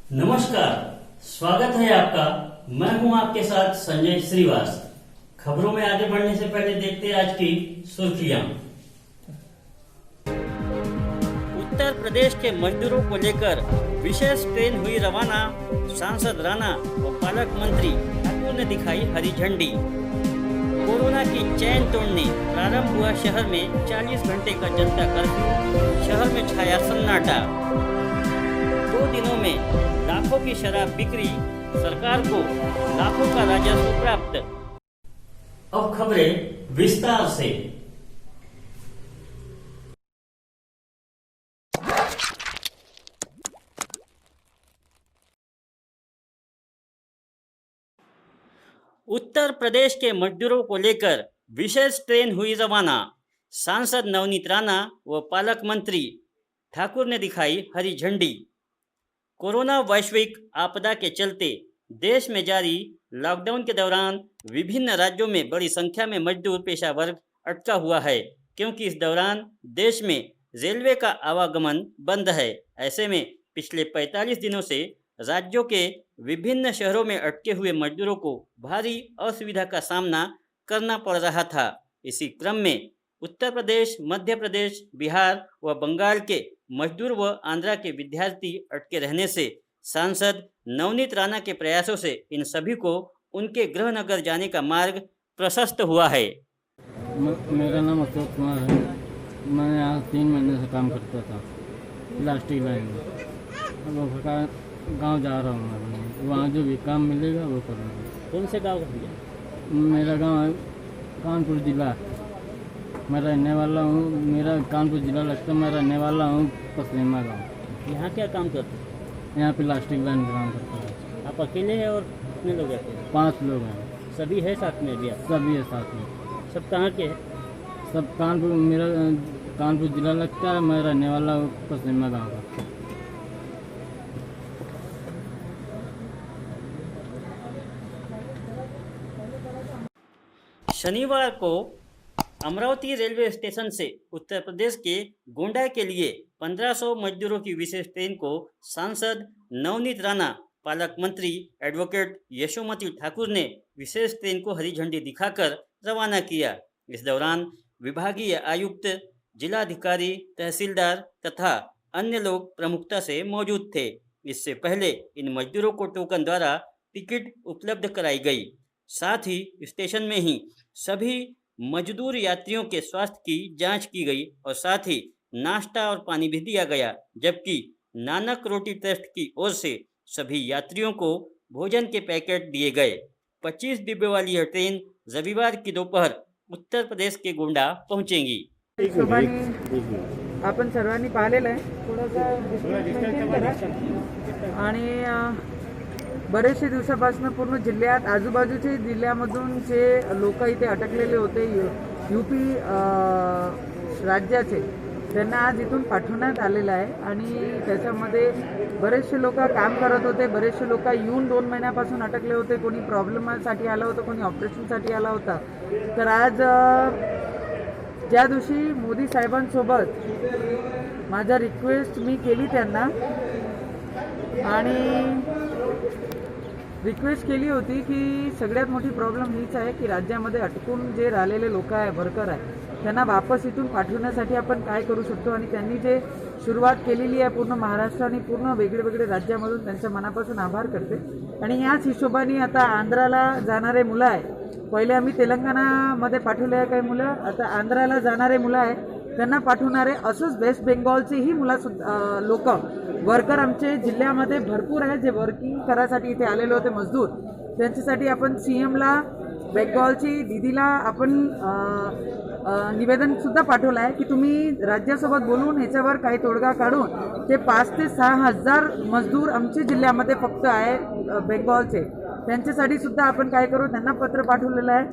नमस्कार, स्वागत है आपका। मैं हूं आपके साथ संजय श्रीवास। खबरों में आगे बढ़ने से पहले देखते हैं आज की सुर्खियां। उत्तर प्रदेश के मजदूरों को लेकर विशेष ट्रेन हुई रवाना। सांसद राणा व पालक मंत्री ठाकुर ने दिखाई हरी झंडी। कोरोना की चैन तोड़ने प्रारंभ हुआ शहर में 40 घंटे का जनता कर्फ्यू। शहर में छाया सन्नाटा। 2 दिनों में लाखों की शराब बिक्री, सरकार को लाखों का राजस्व प्राप्त। अब खबरें विस्तार से। उत्तर प्रदेश के मजदूरों को लेकर विशेष ट्रेन हुई रवाना। सांसद नवनीत राणा व पालक मंत्री ठाकुर ने दिखाई हरी झंडी। कोरोना वैश्विक आपदा के चलते देश में जारी लॉकडाउन के दौरान विभिन्न राज्यों में बड़ी संख्या में मजदूर पेशा वर्ग अटका हुआ है, क्योंकि इस दौरान देश में रेलवे का आवागमन बंद है। ऐसे में पिछले 45 दिनों से राज्यों के विभिन्न शहरों में अटके हुए मजदूरों को भारी असुविधा का सामना करना पड़ रहा था। इसी क्रम में उत्तर प्रदेश, मध्य प्रदेश, बिहार व बंगाल के मजदूर व आंध्रा के विद्यार्थी अटके रहने से सांसद नवनीत राणा के प्रयासों से इन सभी को उनके गृह नगर जाने का मार्ग प्रशस्त हुआ है। मेरा नाम अशोक कुमार है। मैं यहाँ 3 महीने से काम करता था प्लास्टिक लाइन में। अब गाँव जा रहा हूँ मैं, वहाँ जो भी काम मिलेगा वो करूँगा। कौन से गाँव भैया? मेरा गाँव है कानपुर जिला। मैं रहने वाला हूँ, मेरा कानपुर जिला लगता है। मैं रहने वाला हूँ पसलेमा गाँव। यहाँ क्या काम करते हैं? यहाँ प्लास्टिक लाइन में काम करता है। आप अकेले हैं और कितने लोग रहते हैं? 5 लोग हैं। सभी है साथ में भी? सभी है साथ में। सब कहाँ के हैं? सब कानपुर, मेरा कानपुर जिला लगता है। मैं रहने वाला हूँ पसलेमा गाँव का। शनिवार को अमरावती रेलवे स्टेशन से उत्तर प्रदेश के गोंडा के लिए 1500 मजदूरों की विशेष ट्रेन को सांसद नवनीत राणा, पालक मंत्री एडवोकेट यशोमती ठाकुर ने विशेष ट्रेन को हरी झंडी दिखाकर रवाना किया। इस दौरान विभागीय आयुक्त, जिलाधिकारी, तहसीलदार तथा अन्य लोग प्रमुखता से मौजूद थे। इससे पहले इन मजदूरों को टोकन द्वारा टिकट उपलब्ध कराई गई। साथ ही स्टेशन में ही सभी मजदूर यात्रियों के स्वास्थ्य की जांच की गई और साथ ही नाश्ता और पानी भी दिया गया। जबकि नानक रोटी ट्रस्ट की ओर से सभी यात्रियों को भोजन के पैकेट दिए गए। 25 डिब्बे वाली यह ट्रेन रविवार की दोपहर उत्तर प्रदेश के गोंडा पहुंचेगी। हिशोबाने आपण सर्वांनी पाहिलेलं आहे। थोडासा डिस्टन्स करा। आणि बरेचसे दिवसापासून पूर्ण जिल्ह्यात, आजूबाजूचे जिल्ह्यामधून जे लोक इथे अटकलेले होते यूपी राज्याचे, त्यांना आज इथून पाठवण्यात आलेलं आहे। आणि त्याच्यामध्ये बरेचसे लोक काम करत होते। बरेचसे लोक येऊन 2 महिन्यापासून अटकले होते। कोणी प्रॉब्लेमसाठी आलं होतं, कोणी ऑपरेशनसाठी आला होता। तर आज ज्या दिवशी मोदी साहेबांसोबत माझा रिक्वेस्ट मी केली त्यांना, आणि रिक्वेस्ट केली होती की सगळ्यात मोठी प्रॉब्लेम हीच आहे की राज्यामध्ये अटकून जे राहिलेले लोक आहे, वर्कर आहे, त्यांना वापस इथून पाठवण्यासाठी आपण काय करू शकतो। आणि त्यांनी जे सुरुवात केलेली आहे पूर्ण महाराष्ट्र आणि पूर्ण वेगळे राज्यामधून, त्यांच्या मनापासून आभार करते। आणि याच हिशोबाने आता आंध्राला जाणारे मुलं आहे, पहिले आम्ही तेलंगणामध्ये पाठवले आहे काही मुलं, आता आंध्राला जाणारे मुलं आहे त्यांना पाठवणारे। असंच वेस्ट बेंगॉलचेही मुलं लोक वर्कर आमचे जिल्ह्यामध्ये भरपूर आहे, जे वर्किंग करायसाठी इथे आलेले होते मजदूर। त्यांच्यासाठी आपण सीएमला, बेंगॉलची दीदीला आपण निवेदन सुद्धा पाठवलं आहे की तुम्ही राज्यासोबत बोलून ह्याच्यावर काही तोडगा काढून ते 5 ते 6 हजार मजदूर आमच्या जिल्ह्यामध्ये फक्त आहे बेंगॉलचे, त्यांच्यासाठी सुद्धा आपण काय करू, त्यांना पत्र पाठवलेलं आहे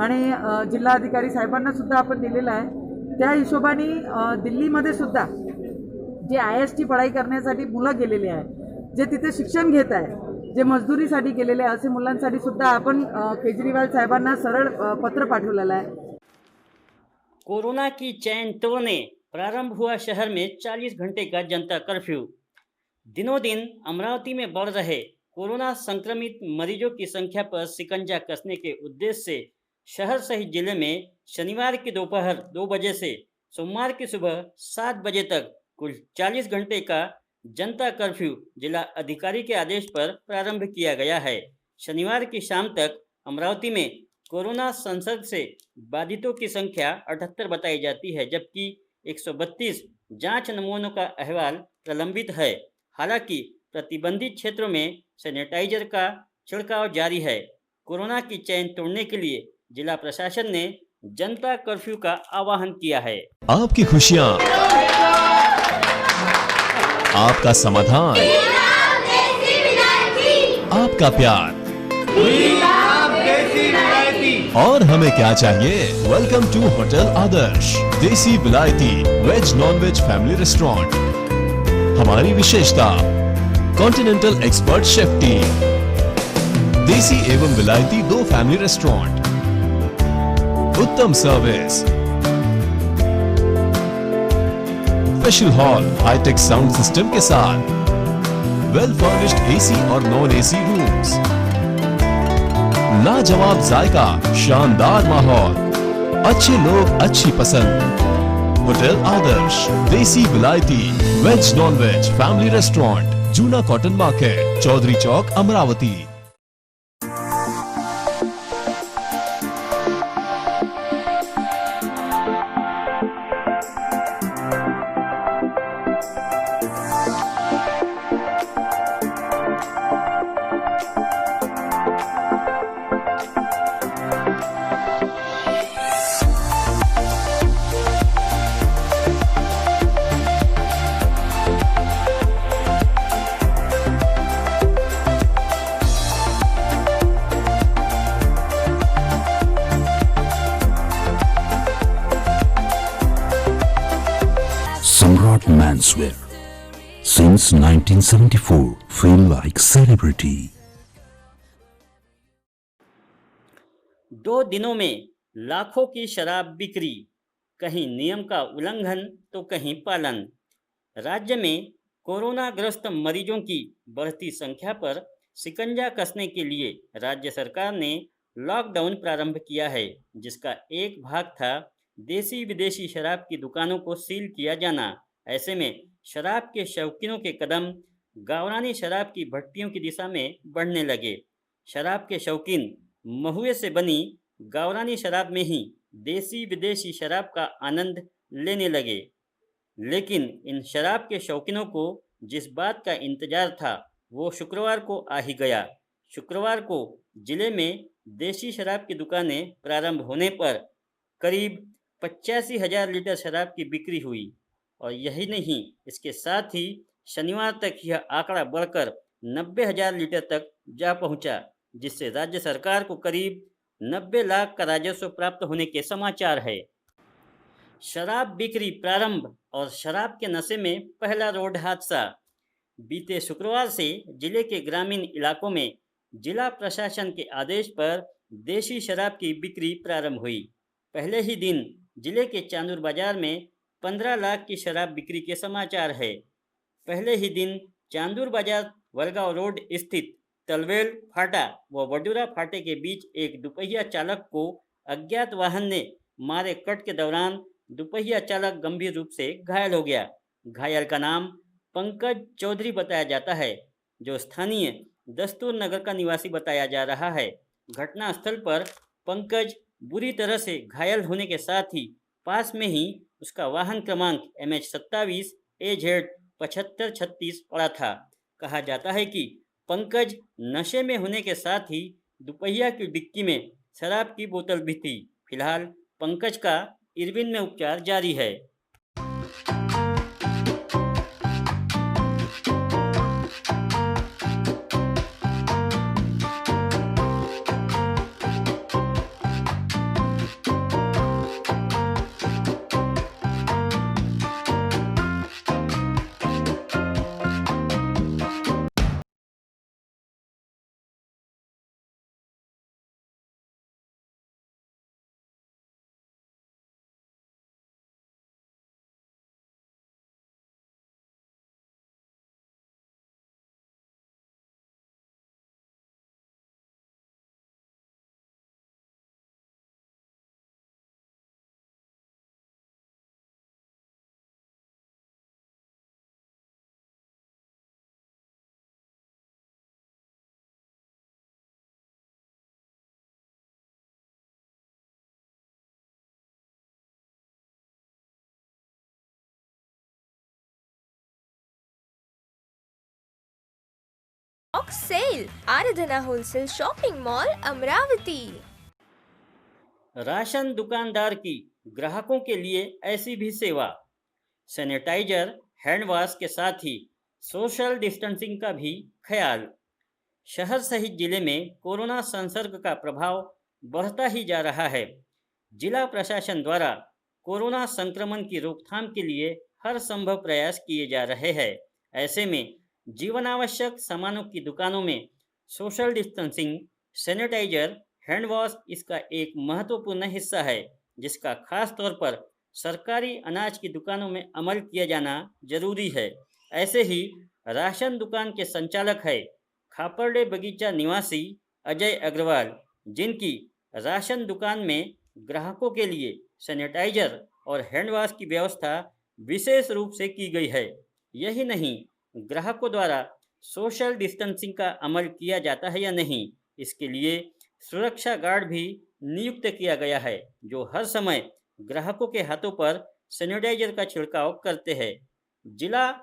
आणि जिल्हाधिकारी साहेबांना सुद्धा आपण दिलेलं आहे। त्या हिशोबाने दिल्लीमध्ये सुद्धा जे IASची पढाई करण्यासाठी मुलं गेलेले आहे, जे तिथे शिक्षण घेत आहे, जे मजदुरीसाठी गेलेले असे मुलांसाठी सुद्धा आपण केजरीवाल साहेबांना सरळ पत्र पाठवलेलं आहे। कोरोना की चैन तोड़ने प्रारंभ हुआ शहर में 40 घंटे का जनता कर्फ्यू। दिनों दिन अमरावती में बढ़ रहे कोरोना संक्रमित मरीजों की संख्या पर शिकंजा कसने के उद्देश्य से शहर सहित जिले में शनिवार की दोपहर 2 बजे से सोमवार की सुबह 7 बजे तक कुल 40 घंटे का जनता कर्फ्यू जिला अधिकारी के आदेश पर प्रारंभ किया गया है। शनिवार की शाम तक अमरावती में कोरोना संसर्ग से बाधितों की संख्या 78 बताई जाती है, जबकि 132 जांच नमूनों का अहवाल प्रलंबित है। हालांकि प्रतिबंधित क्षेत्रों में सैनिटाइजर का छिड़काव जारी है। कोरोना की चेन तोड़ने के लिए जिला प्रशासन ने जनता कर्फ्यू का आह्वान किया है। आपकी खुशियाँ, आपका समाधान, आपका प्यार, और हमें क्या चाहिए? वेलकम टू होटल आदर्श, देसी विलायती veg non veg family restaurant. हमारी विशेषता कॉन्टिनेंटल एक्सपर्ट शेफ टीम, देसी एवं विलायती 2 फैमिली रेस्टोरेंट, उत्तम service, special hall high tech sound system के साथ, वेल फर्निश्ड एसी और नॉन एसी रूम्स, लाजवाब जायका, शानदार माहौल, अच्छे लोग, अच्छी पसंद। होटल आदर्श, देसी विलायती veg non veg family restaurant, जूना cotton market, Chaudhary Chowk, Amravati. Samrat Menswear. Since 1974, feel like celebrity. 2 दिनों में लाखों की शराब बिक्री, कहीं नियम का उल्लंघन तो कहीं पालन। राज्य में कोरोना ग्रस्त मरीजों की बढ़ती संख्या पर शिकंजा कसने के लिए राज्य सरकार ने लॉकडाउन प्रारंभ किया है, जिसका एक भाग था देसी विदेशी शराब की दुकानों को सील किया जाना। ऐसे में शराब के शौकीनों के कदम गावरानी शराब की भट्टियों की दिशा में बढ़ने लगे। शराब के शौकीन महुए से बनी गावरानी शराब में ही देसी विदेशी शराब का आनंद लेने लगे। लेकिन इन शराब के शौकीनों को जिस बात का इंतजार था वो शुक्रवार को आ ही गया। शुक्रवार को जिले में देसी शराब की दुकानें प्रारंभ होने पर करीब 85,000 लीटर शराब की बिक्री हुई, और यही नहीं, इसके साथ ही शनिवार तक यह आंकड़ा बढ़कर 90,000 लीटर तक जा पहुंचा, जिससे राज्य सरकार को करीब 90 लाख का राजस्व प्राप्त होने के समाचार है। शराब बिक्री प्रारंभ और शराब के नशे में पहला रोड हादसा। बीते शुक्रवार से जिले के ग्रामीण इलाकों में जिला प्रशासन के आदेश पर देशी शराब की बिक्री प्रारंभ हुई। पहले ही दिन जिले के चांदूर बाजार में 15 लाख की शराब बिक्री के समाचार है। पहले ही दिन चांदूर बाजार वलगांव रोड स्थित तलवेल फाटा व वडूरा फाटे के बीच एक दुपहिया चालक को अज्ञात वाहन ने मारे कट के दौरान दुपहिया चालक गंभीर रूप से घायल हो गया। घायल का नाम पंकज चौधरी बताया जाता है, जो स्थानीय दस्तूर नगर का निवासी बताया जा रहा है। घटनास्थल पर पंकज बुरी तरह से घायल होने के साथ ही पास में ही उसका वाहन क्रमांक MH27 AZ 7536 पड़ा था। कहा जाता है कि पंकज नशे में होने के साथ ही दुपहिया की डिक्की में शराब की बोतल भी थी। फिलहाल पंकज का इरविन में उपचार जारी है। Sale Aradhana wholesale shopping mall Amravati. Ration दुकानदार की ग्राहकों के लिए ऐसी भी सेवा। सैनिटाइजर, हैंड वॉश के साथ ही सोशल डिस्टेंसिंग का भी ख्याल। शहर सहित जिले में कोरोना संसर्ग का प्रभाव बढ़ता ही जा रहा है। जिला प्रशासन द्वारा कोरोना संक्रमण की रोकथाम के लिए हर संभव प्रयास किए जा रहे हैं। ऐसे में जीवन आवश्यक सामानों की दुकानों में social distancing, sanitiser, hand wash इसका एक महत्वपूर्ण हिस्सा है, जिसका खास तौर पर सरकारी अनाज की दुकानों में अमल किया जाना जरूरी है। ऐसे ही राशन दुकान के संचालक है खापरडे बगीचा निवासी अजय अग्रवाल, जिनकी राशन दुकान में ग्राहकों के लिए सैनिटाइजर और हैंड वॉश की व्यवस्था विशेष रूप से की गई है। यही नहीं, ग्राहकों द्वारा सोशल डिस्टेंसिंग का अमल किया जाता है या नहीं, इसके लिए सुरक्षा गार्ड भी नियुक्त किया गया है, जो हर समय ग्राहकों के हाथों पर सैनिटाइजर का छिड़काव करते हैं। जिला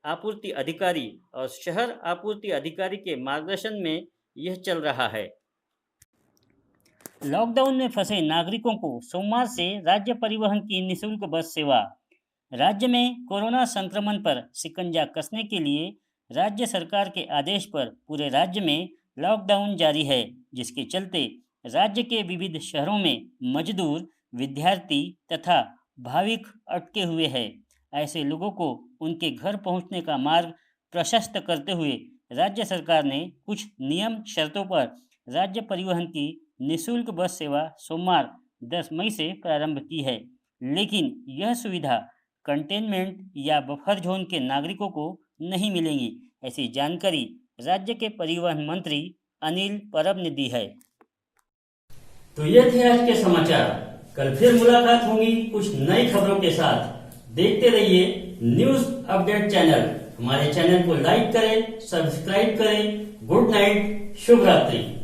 आपूर्ति अधिकारी और शहर आपूर्ति अधिकारी के मार्गदर्शन में यह चल रहा है। लॉकडाउन में फंसे नागरिकों को सोमवार से राज्य परिवहन की निःशुल्क बस सेवा। राज्य में कोरोना संक्रमण पर शिकंजा कसने के लिए राज्य सरकार के आदेश पर पूरे राज्य में लॉकडाउन जारी है, जिसके चलते राज्य के विविध शहरों में मजदूर, विद्यार्थी तथा भाविक अटके हुए हैं। ऐसे लोगों को उनके घर पहुंचने का मार्ग प्रशस्त करते हुए राज्य सरकार ने कुछ नियम शर्तों पर राज्य परिवहन की निःशुल्क बस सेवा सोमवार 10 मई से प्रारंभ की है। लेकिन यह सुविधा कंटेनमेंट या बफर जोन के नागरिकों को नहीं मिलेंगी, ऐसी जानकारी राज्य के परिवहन मंत्री अनिल परब ने दी है। तो ये थे आज के समाचार। कल फिर मुलाकात होगी कुछ नई खबरों के साथ। देखते रहिए न्यूज अपडेट चैनल। हमारे चैनल को लाइक करें, सब्सक्राइब करें। गुड नाइट, शुभ रात्रि।